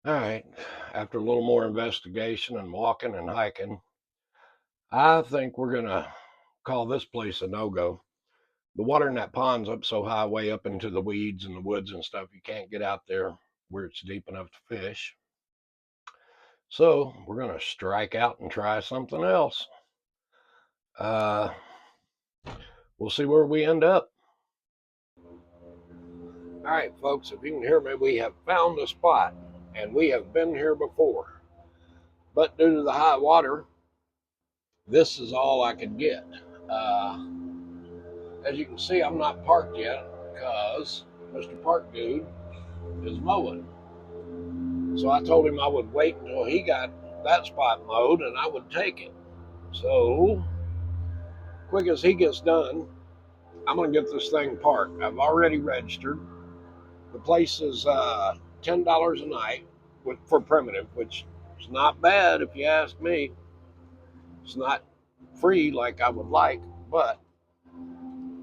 All right, after a little more investigation and walking and hiking, I think we're gonna call this place a no-go. The water in that pond's up so high, way up into the weeds and the woods and stuff, you can't get out there where it's deep enough to fish. So we're gonna strike out and try something else. Uh, we'll see where we end up. All right, folks, if you can hear me, we have found a spot, and we have been here before. But due to the high water, this is all I could get. Uh, as you can see, I'm not parked yet because Mr. Park Dude is mowing. So I told him I would wait until he got that spot mowed and I would take it. So, quick as he gets done, I'm going to get this thing parked. I've already registered. The place is $10 a night for primitive, which is not bad if you ask me. It's not free like I would like, but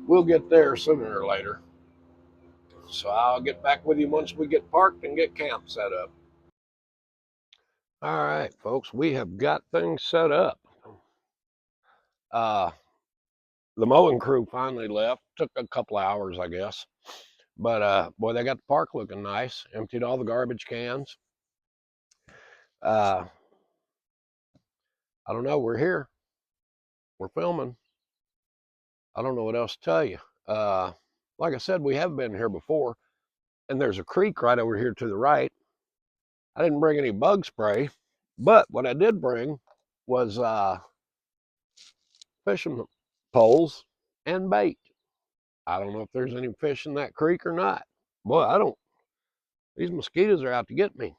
we'll get there sooner or later. So I'll get back with you once we get parked and get camp set up. All right, folks, we have got things set up. Uh, the mowing crew finally left. Took a couple hours, I guess. But boy, they got the park looking nice. Emptied all the garbage cans. Uh, I don't know. We're here. We're filming. I don't know what else to tell you. Like I said, we have been here before, and there's a creek right over here to the right. I didn't bring any bug spray, but what I did bring was fishing poles and bait. I don't know if there's any fish in that creek or not. Boy, I don't. These mosquitoes are out to get me.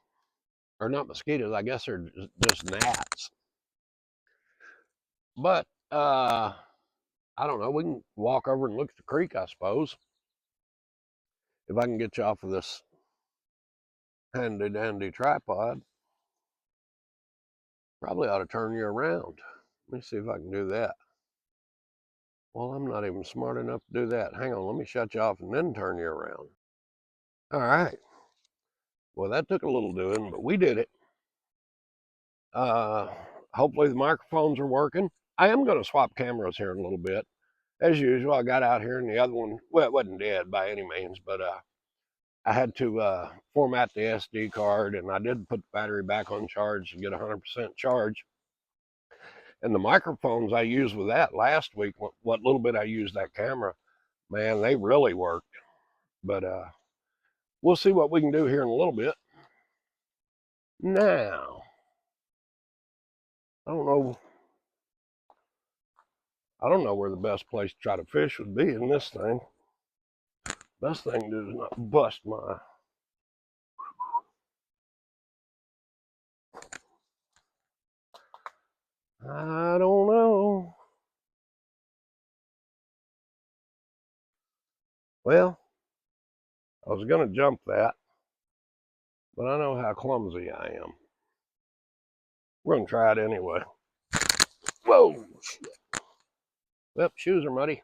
Or not mosquitoes, I guess they're just gnats. But I don't know. We can walk over and look at the creek, I suppose. If I can get you off of this handy dandy tripod, probably ought to turn you around. Let me see if I can do that. Well, I'm not even smart enough to do that. Hang on, let me shut you off and then turn you around. All right. Well, that took a little doing, but we did it. Uh, hopefully the microphones are working. I am going to swap cameras here in a little bit. As usual, I got out here and the other one, well, it wasn't dead by any means, but I had to format the SD card, and I did put the battery back on charge to get 100% charge. And the microphones I used with that last week, what little bit I used that camera, man, they really worked. But we'll see what we can do here in a little bit. Now, I don't know. I don't know where the best place to try to fish would be in this thing. Best thing to do is not bust my. I don't know. Well, I was going to jump that, but I know how clumsy I am. We're going to try it anyway. Whoa, shit. Well, shoes are muddy.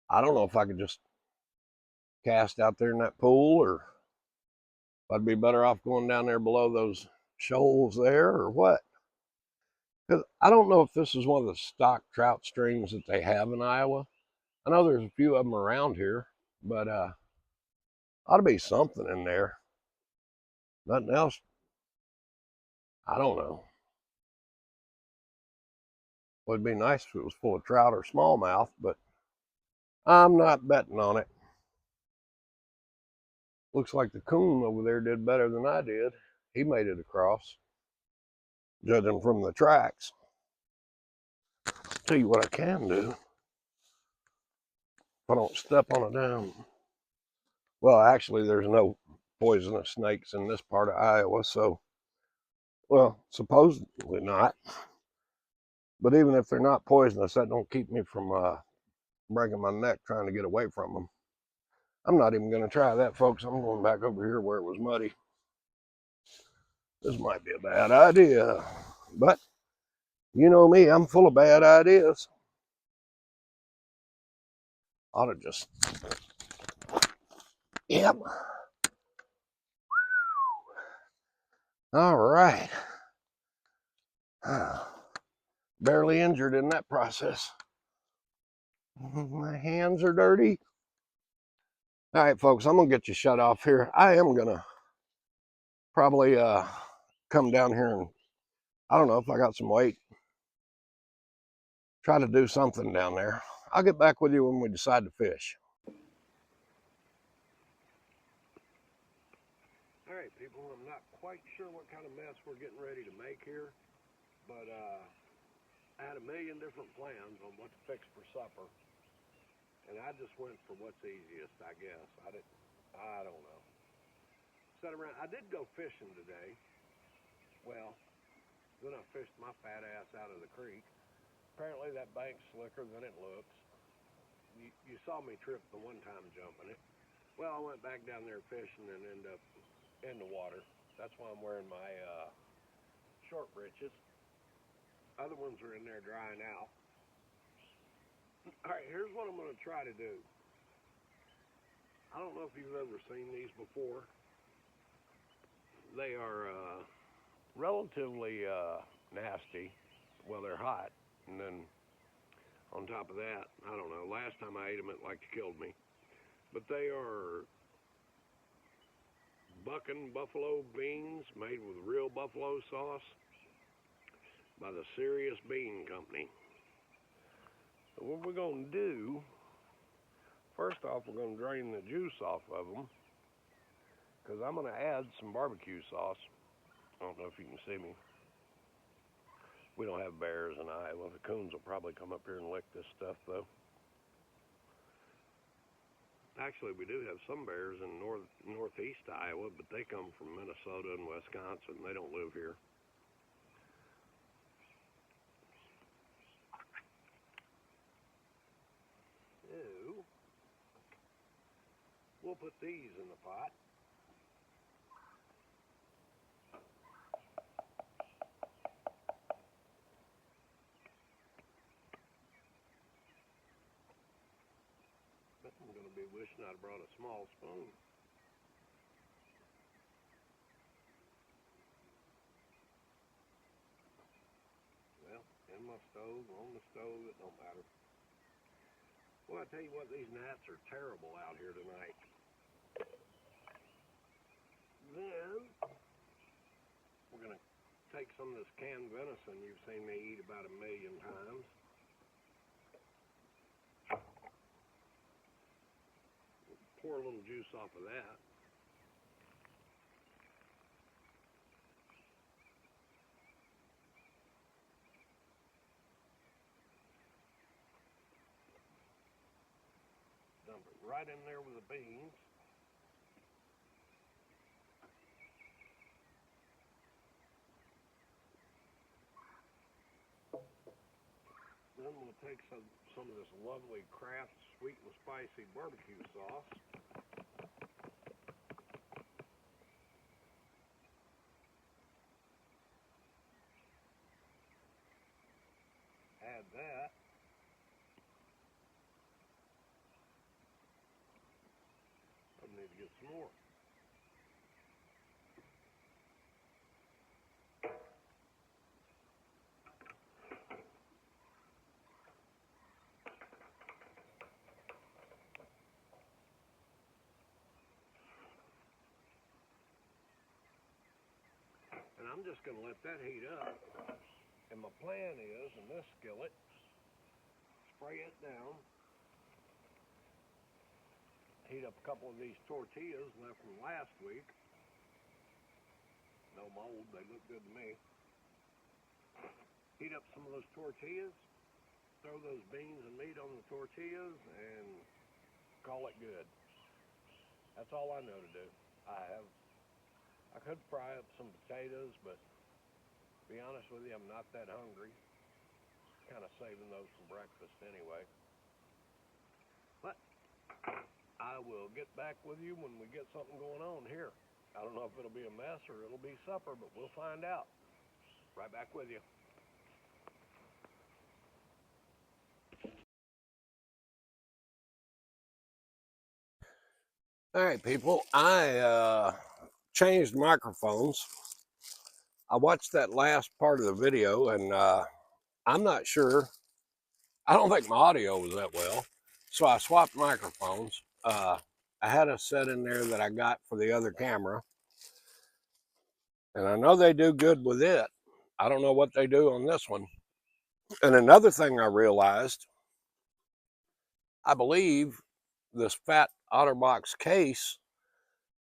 I don't know if I could just cast out there in that pool, or if I'd be better off going down there below those shoals there, or what. Because I don't know if this is one of the stock trout streams that they have in Iowa. I know there's a few of them around here, but ought to be something in there. Nothing else. I don't know. Would be nice if it was full of trout or smallmouth, but I'm not betting on it. Looks like the coon over there did better than I did. He made it across, judging from the tracks. Tell you what I can do. If I don't step on it down. Well, actually, there's no poisonous snakes in this part of Iowa, so, well, supposedly not. But even if they're not poisonous, that don't keep me from breaking my neck trying to get away from them. I'm not even going to try that, folks. I'm going back over here where it was muddy. This might be a bad idea, but you know me, I'm full of bad ideas. Ought to just, yep. All right. Barely injured in that process. My hands are dirty. All right, folks, I'm gonna get you shut off here. I am gonna probably come down here and I don't know if I got some weight. Try to do something down there. I'll get back with you when we decide to fish. All right, people, I'm not quite sure what kind of mess we're getting ready to make here, but I had a million different plans on what to fix for supper, and I just went for what's easiest, I guess. I don't know. Sat around. I did go fishing today. Well, then I fished my fat ass out of the creek. Apparently that bank's slicker than it looks. You saw me trip the one time jumping it. Well, I went back down there fishing and ended up in the water. That's why I'm wearing my short breeches. Other ones are in there drying out. All right, here's what I'm going to try to do. I don't know if you've ever seen these before. They are relatively nasty. Well, they're hot. And then on top of that, I don't know, last time I ate them, it like killed me. But they are bucking buffalo beans made with real buffalo sauce by the Serious Bean Company. So what we're going to do, first off, we're going to drain the juice off of them because I'm going to add some barbecue sauce. I don't know if you can see me. We don't have bears in Iowa. The coons will probably come up here and lick this stuff, though. Actually, we do have some bears in northeast Iowa, but they come from Minnesota and Wisconsin. They don't live here. So, we'll put these in the pot. I'm going to be wishing I'd brought a small spoon. Well, in my stove, on the stove, it don't matter. Well, I tell you what, these gnats are terrible out here tonight. Then, we're going to take some of this canned venison you've seen me eat about 1,000,000 times. Pour a little juice off of that. Dump it right in there with the beans. Then we'll take some of this lovely Kraft sweet and spicy barbecue sauce. Add that. I need to get some more. And I'm just going to let that heat up. And my plan is, in this skillet, spray it down. Heat up a couple of these tortillas left from last week. No mold, they look good to me. Heat up some of those tortillas. Throw those beans and meat on the tortillas and call it good. That's all I know to do. I could fry up some potatoes, but to be honest with you, I'm not that hungry. Kind of saving those for breakfast anyway. But I will get back with you when we get something going on here. I don't know if it'll be a mess or it'll be supper, but we'll find out. Right back with you. All right, people, I changed microphones. I watched that last part of the video, and I'm not sure. I don't think my audio was that well, so I swapped microphones. I had a set in there that I got for the other camera, and I know they do good with it. I don't know what they do on this one. And another thing I realized, I believe this fat OtterBox case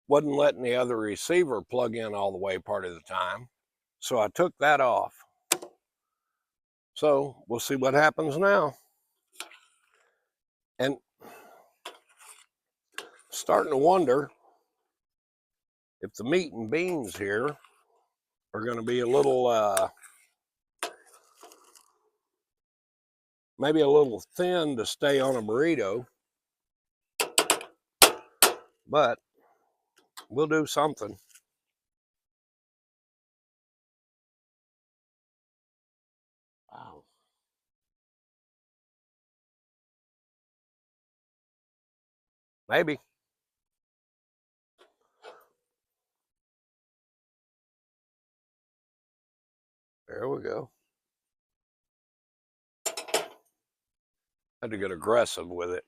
wasn't letting the other receiver plug in all the way part of the time. So I took that off. So we'll see what happens now. And starting to wonder if the meat and beans here are going to be a little, maybe a little thin to stay on a burrito, but we'll do something. Wow. Maybe. There we go. Had to get aggressive with it.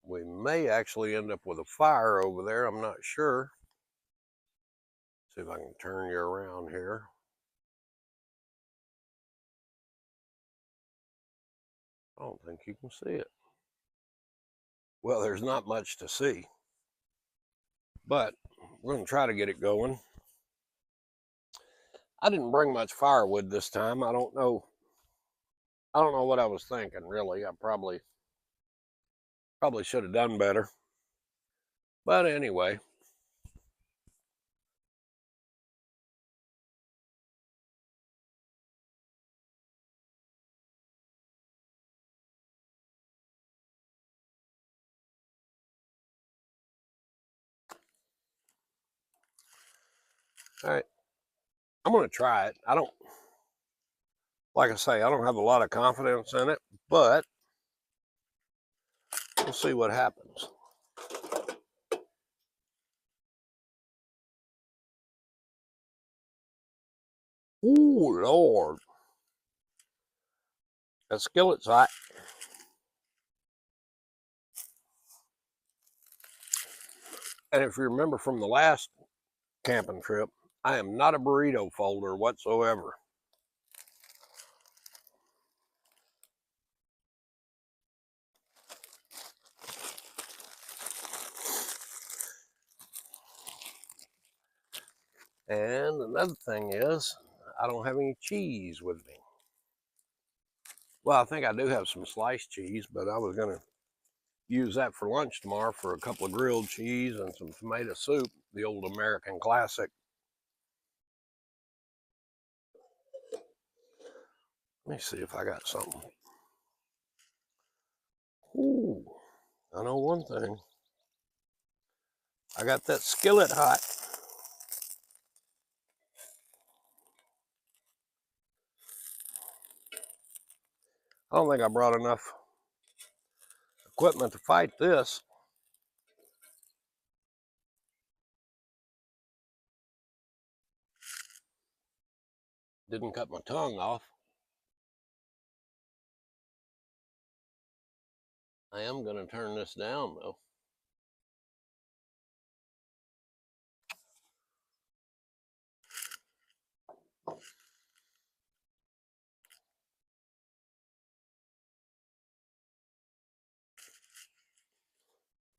We may actually end up with a fire over there. I'm not sure. See if I can turn you around here. I don't think you can see it. Well, there's not much to see, but we're going to try to get it going. I didn't bring much firewood this time. I don't know what I was thinking, really. I probably should have done better. But anyway. All right. I'm going to try it. Like I say, I don't have a lot of confidence in it, but we'll see what happens. Ooh, Lord. That skillet's hot. And if you remember from the last camping trip, I am not a burrito folder whatsoever. And another thing is, I don't have any cheese with me. Well, I think I do have some sliced cheese, but I was going to use that for lunch tomorrow for a couple of grilled cheese and some tomato soup, the old American classic. Let me see if I got something. Ooh, I know one thing. I got that skillet hot. I don't think I brought enough equipment to fight this. Didn't cut my tongue off. I am going to turn this down though.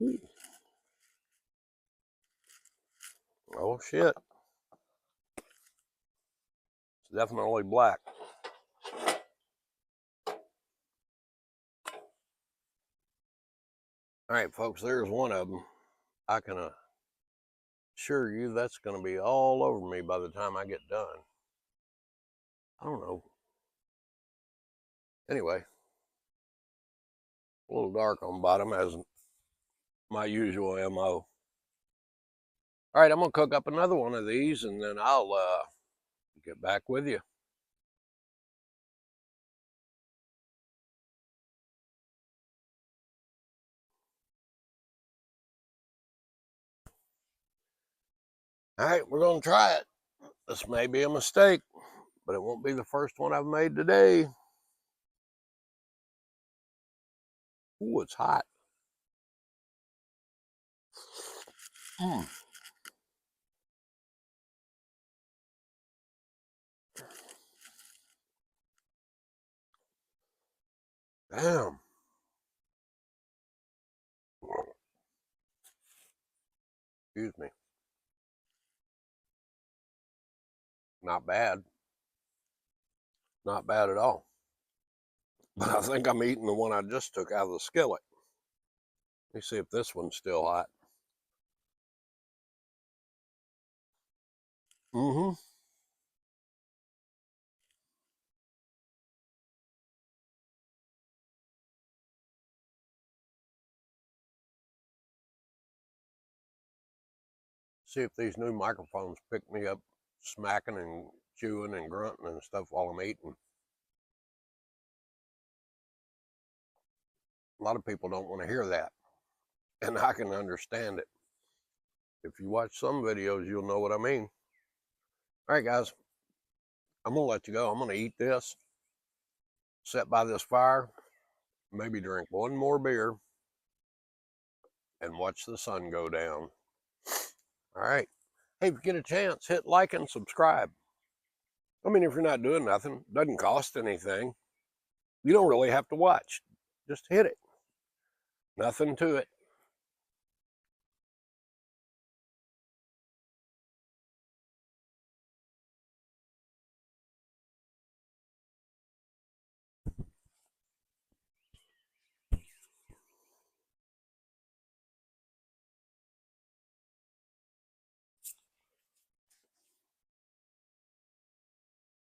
Ooh. Oh shit. It's definitely black. All right, folks, there's one of them. I can assure you that's going to be all over me by the time I get done. I don't know. Anyway, a little dark on bottom as my usual MO. All right, I'm going to cook up another one of these and then I'll get back with you. All right, we're going to try it. This may be a mistake, but it won't be the first one I've made today. Ooh, it's hot. Mm. Damn. Excuse me. Not bad. Not bad at all. But I think I'm eating the one I just took out of the skillet. Let me see if this one's still hot. Mm-hmm. See if these new microphones pick me up smacking and chewing and grunting and stuff while I'm eating. A lot of people don't want to hear that, and I can understand it. If you watch some videos, you'll know what I mean. All right, guys, I'm going to let you go. I'm going to eat this, sit by this fire, maybe drink one more beer, and watch the sun go down. All right. Hey, if you get a chance, hit like and subscribe. I mean, if you're not doing nothing, it doesn't cost anything. You don't really have to watch. Just hit it. Nothing to it.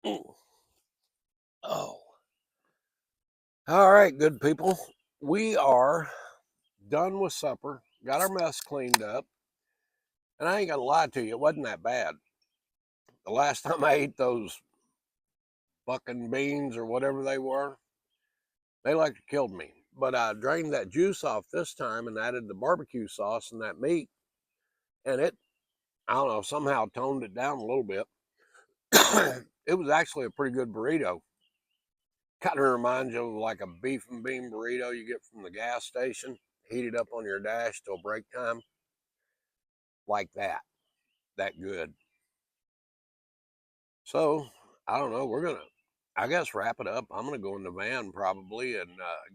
Mm. Oh. All right, good people. We are done with supper, got our mess cleaned up, and I ain't gonna lie to you, it wasn't that bad. The last time I ate those bucking beans or whatever they were, they like to killed me. But I drained that juice off this time and added the barbecue sauce and that meat, and it, I don't know, somehow toned it down a little bit. It was actually a pretty good burrito. Kind of reminds you of like a beef and bean burrito you get from the gas station, heated up on your dash till break time. Like that good. So I don't know. We're gonna, I guess, wrap it up. I'm gonna go in the van probably and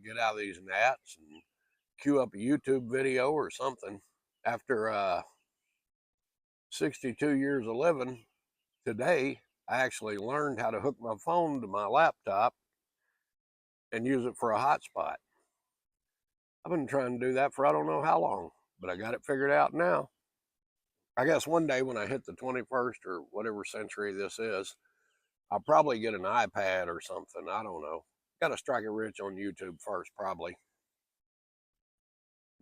get out of these gnats and queue up a YouTube video or something. After 62 years of living, today I actually learned how to hook my phone to my laptop and use it for a hotspot. I've been trying to do that for I don't know how long, but I got it figured out now. I guess one day when I hit the 21st or whatever century this is, I'll probably get an iPad or something. I don't know. Got to strike it rich on YouTube first, probably.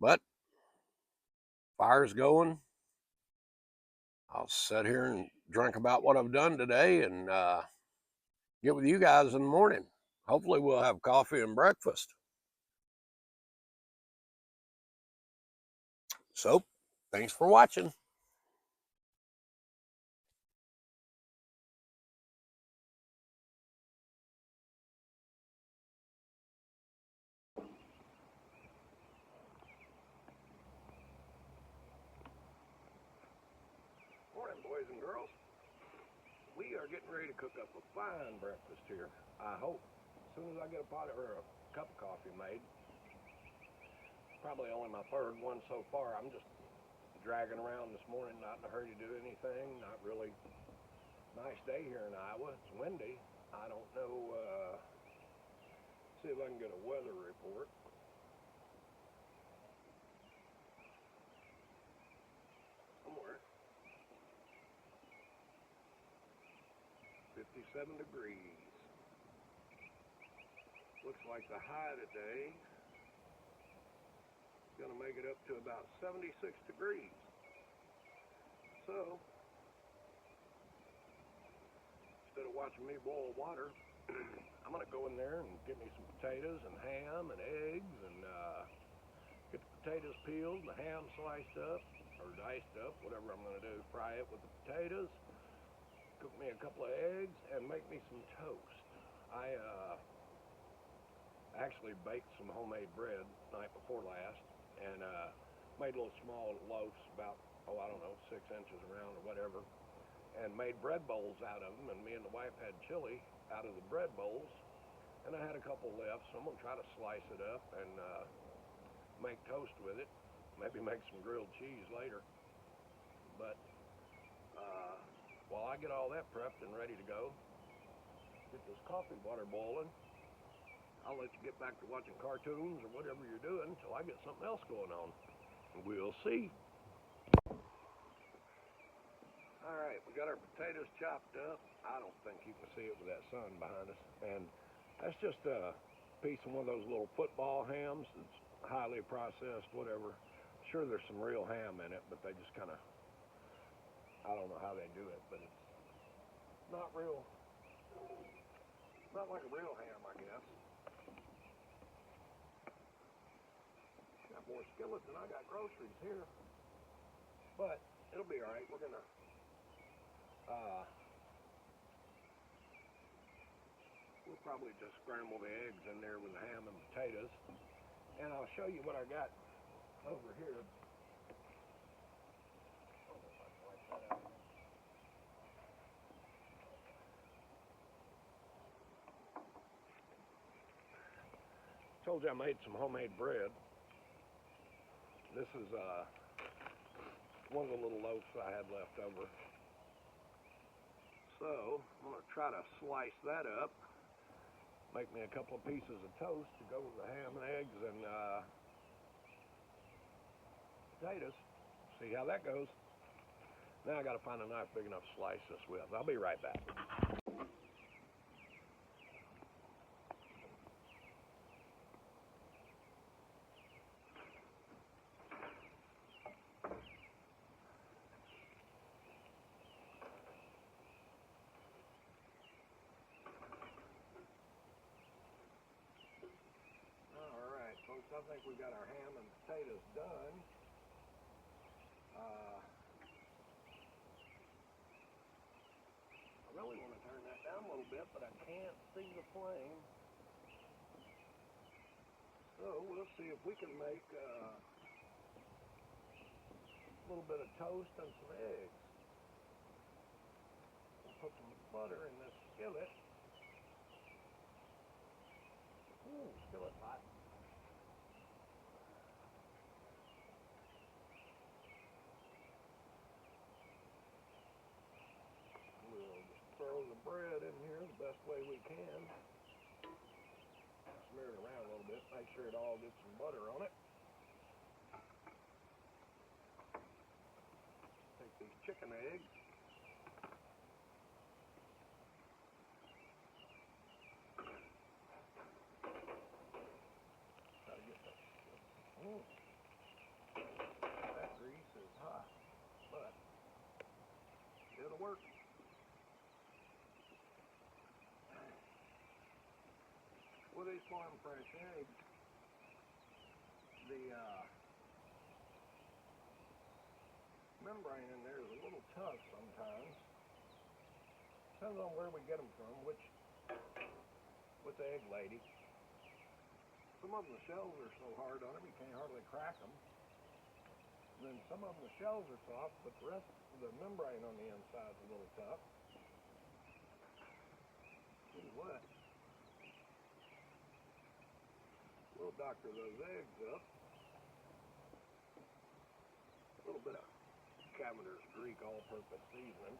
But fire's going. I'll sit here and drink about what I've done today and get with you guys in the morning. Hopefully, we'll have coffee and breakfast. So, thanks for watching. Morning, boys and girls. We are getting ready to cook up a fine breakfast here. I hope. As soon as I get a pot or a cup of coffee made. Probably only my third one so far. I'm just dragging around this morning, not in a hurry to do anything. Not really. Nice day here in Iowa. It's windy. I don't know. See if I can get a weather report. Somewhere. 57 degrees. Looks like the high today is going to make it up to about 76 degrees. So, instead of watching me boil water, I'm going to go in there and get me some potatoes and ham and eggs and get the potatoes peeled and the ham sliced up, or or diced up, whatever I'm going to do. Fry it with the potatoes, cook me a couple of eggs, and make me some toast. I actually baked some homemade bread the night before last, and made little small loaves about, oh, I don't know, 6 inches around or whatever, and made bread bowls out of them, and me and the wife had chili out of the bread bowls, and I had a couple left, so I'm going to try to slice it up and make toast with it, maybe make some grilled cheese later. But while I get all that prepped and ready to go, get this coffee water boiling, I'll let you get back to watching cartoons or whatever you're doing until I get something else going on. We'll see. All right, we got our potatoes chopped up. I don't think you can see it with that sun behind us. And that's just a piece of one of those little football hams. It's highly processed, whatever. Sure, there's some real ham in it, but they just kind of, I don't know how they do it, but it's not real. Not like a real ham, I guess. Got more skillets than I got groceries here, but it'll be all right. We're gonna we'll probably just scramble the eggs in there with the ham and potatoes, and I'll show you what I got over here. Told you I made some homemade bread. This is one of the little loaves I had left over. So I'm going to try to slice that up, make me a couple of pieces of toast to go with the ham and eggs and potatoes. See how that goes. Now I got to find a knife big enough to slice this with. I'll be right back. Folks, I think we got our ham and potatoes done. I really want to turn that down a little bit, but I can't see the flame. So we'll see if we can make a little bit of toast and some eggs. We'll put some butter in this skillet. Ooh, skillet's hot. Throw the bread in here the best way we can. Smear it around a little bit, make sure it all gets some butter on it. Take these chicken eggs. Try to get that. That grease is hot, but it'll work. With these farm fresh eggs, the membrane in there is a little tough sometimes. Depends on where we get them from, with the egg lady. Some of them, the shells are so hard on them you can't hardly crack them. And then some of them, the shells are soft, but the rest of the membrane on the inside is a little tough. Pretty wet. We'll doctor those eggs up. A little bit of Cavender's Greek all-purpose seasoning.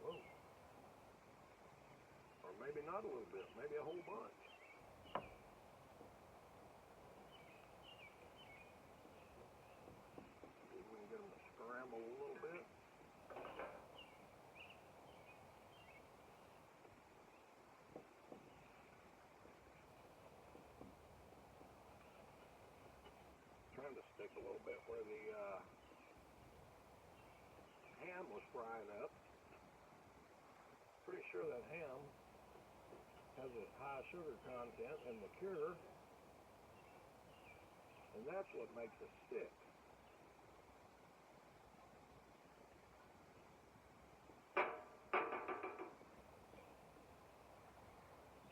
Whoa. Or maybe not a little bit, maybe a whole bunch. See if we can get them to scramble a little bit. Trying to stick a little bit where the ham was frying up. Pretty sure that ham has a high sugar content, and the cure And that's what makes it stick.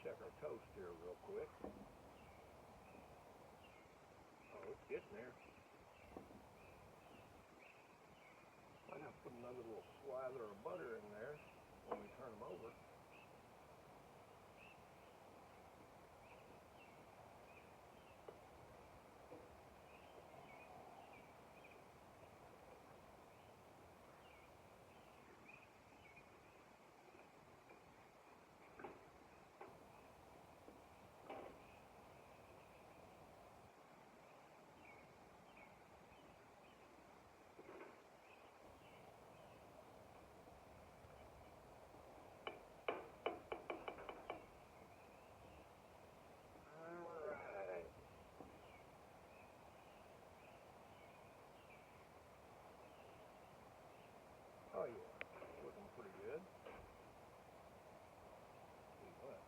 Check our toast here real quick. Oh, it's getting there. Might have to put another little slather of butter in there when we turn them over. Oh yeah, looking pretty good. See what?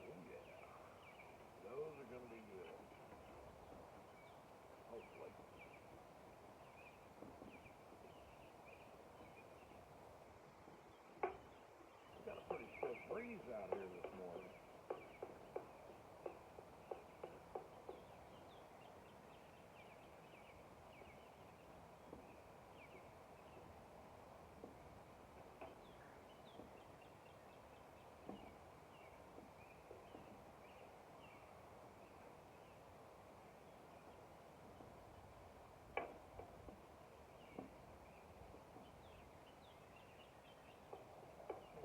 Oh yeah, those are gonna be good. Hopefully. We got a pretty stiff breeze out here this morning.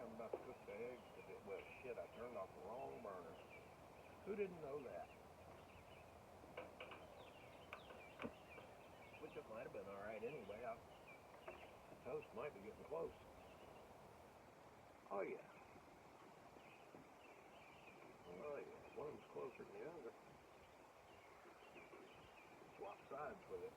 I'm about to cook the eggs today. Well, shit, I turned off the wrong burner. Who didn't know that? Which it might have been alright anyway. The toast might be getting close. Oh yeah. Oh yeah. One of them's closer than the other. Swap sides with it.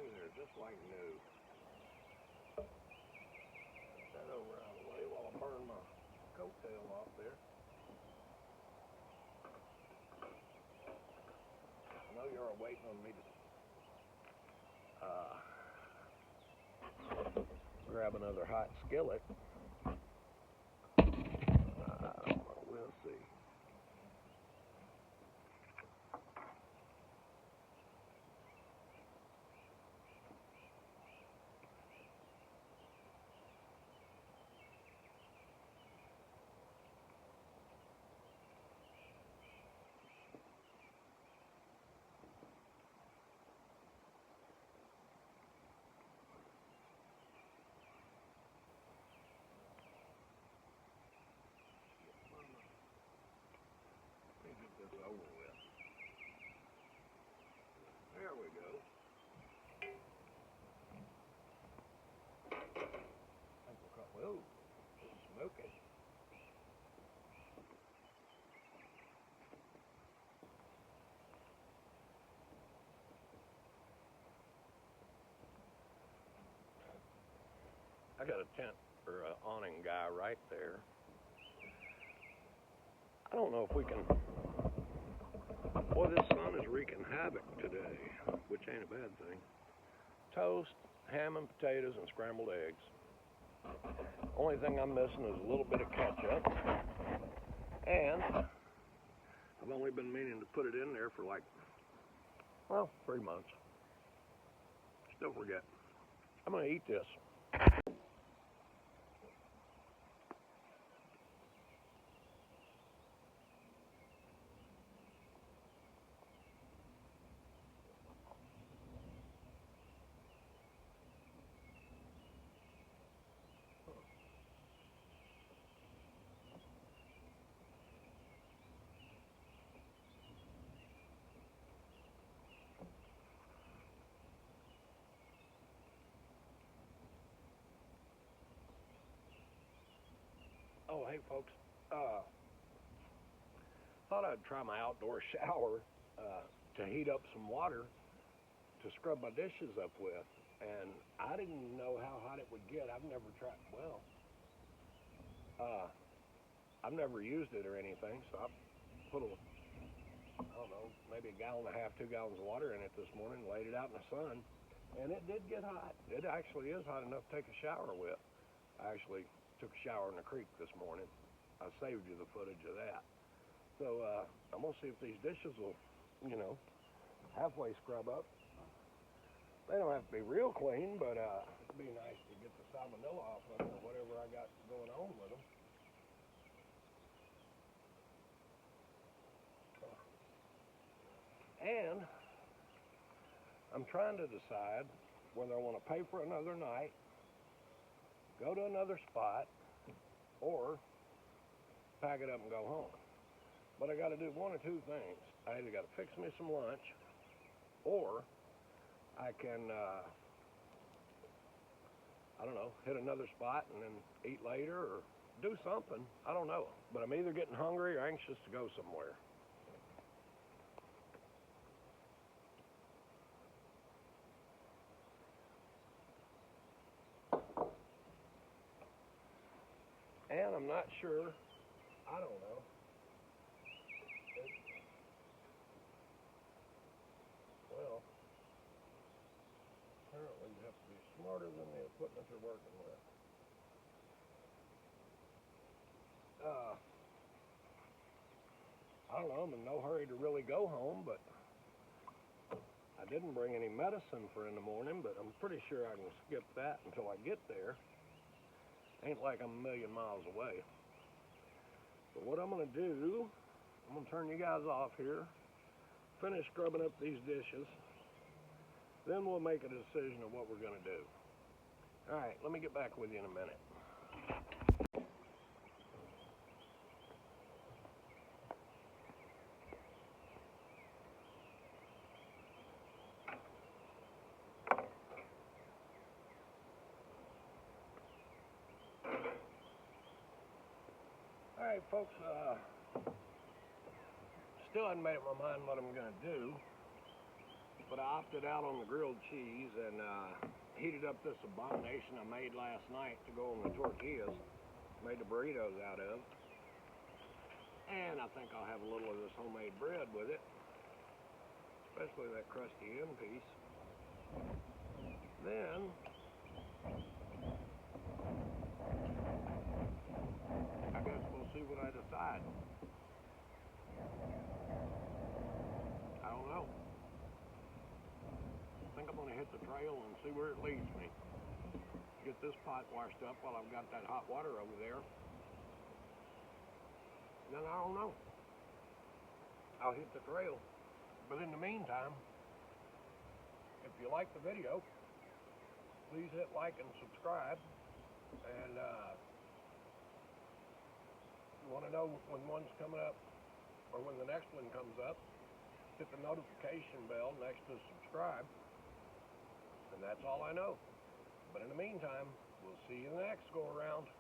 Look at there, just like new. Put that over out of the way while I burn my coattail off there. I know you're all waiting on me to grab another hot skillet. We'll see. Let me get this over with. There we go. Whoa, it's smoking. I got a tent or an awning guy right there. I don't know if we can. Boy, this sun is wreaking havoc today, which ain't a bad thing. Toast, ham and potatoes, and scrambled eggs. Only thing I'm missing is a little bit of ketchup. And I've only been meaning to put it in there for like, well, 3 months. Still forget. I'm gonna eat this. Oh, hey folks, thought I'd try my outdoor shower to heat up some water to scrub my dishes up with, and I didn't know how hot it would get. I've never tried, well, I've never used it or anything, so I put I don't know, maybe a gallon and a half, 2 gallons of water in it this morning, laid it out in the sun, and it did get hot. It actually is hot enough to take a shower with. I actually took a shower in the creek this morning. I saved you the footage of that. So I'm gonna see if these dishes will, halfway scrub up. They don't have to be real clean, but it'd be nice to get the salmonella off of them or whatever I got going on with them. And I'm trying to decide whether I want to pay for another night, go to another spot, or pack it up and go home. But I got to do one or two things. I either got to fix me some lunch, or I can, I don't know, hit another spot and then eat later or do something. I don't know. But I'm either getting hungry or anxious to go somewhere. And I'm not sure, I don't know. Well, apparently you have to be smarter than the equipment you're working with. I don't know, I'm in no hurry to really go home, but I didn't bring any medicine for in the morning, but I'm pretty sure I can skip that until I get there. Ain't like I'm a million miles away. But what I'm gonna do, I'm gonna turn you guys off here, finish scrubbing up these dishes, then we'll make a decision of what we're gonna do. All right, let me get back with you in a minute. All right, folks, still haven't made up my mind what I'm gonna do, but I opted out on the grilled cheese and heated up this abomination I made last night to go on the tortillas, made the burritos out of, and I think I'll have a little of this homemade bread with it, especially that crusty end piece. Then I guess we'll see what I decide. I don't know. I think I'm going to hit the trail and see where it leads me. Get this pot washed up while I've got that hot water over there. And then I don't know. I'll hit the trail. But in the meantime, if you like the video, please hit like and subscribe. And you want to know when one's coming up or when the next one comes up, hit the notification bell next to subscribe. And that's all I know. But in the meantime, we'll see you in the next go around.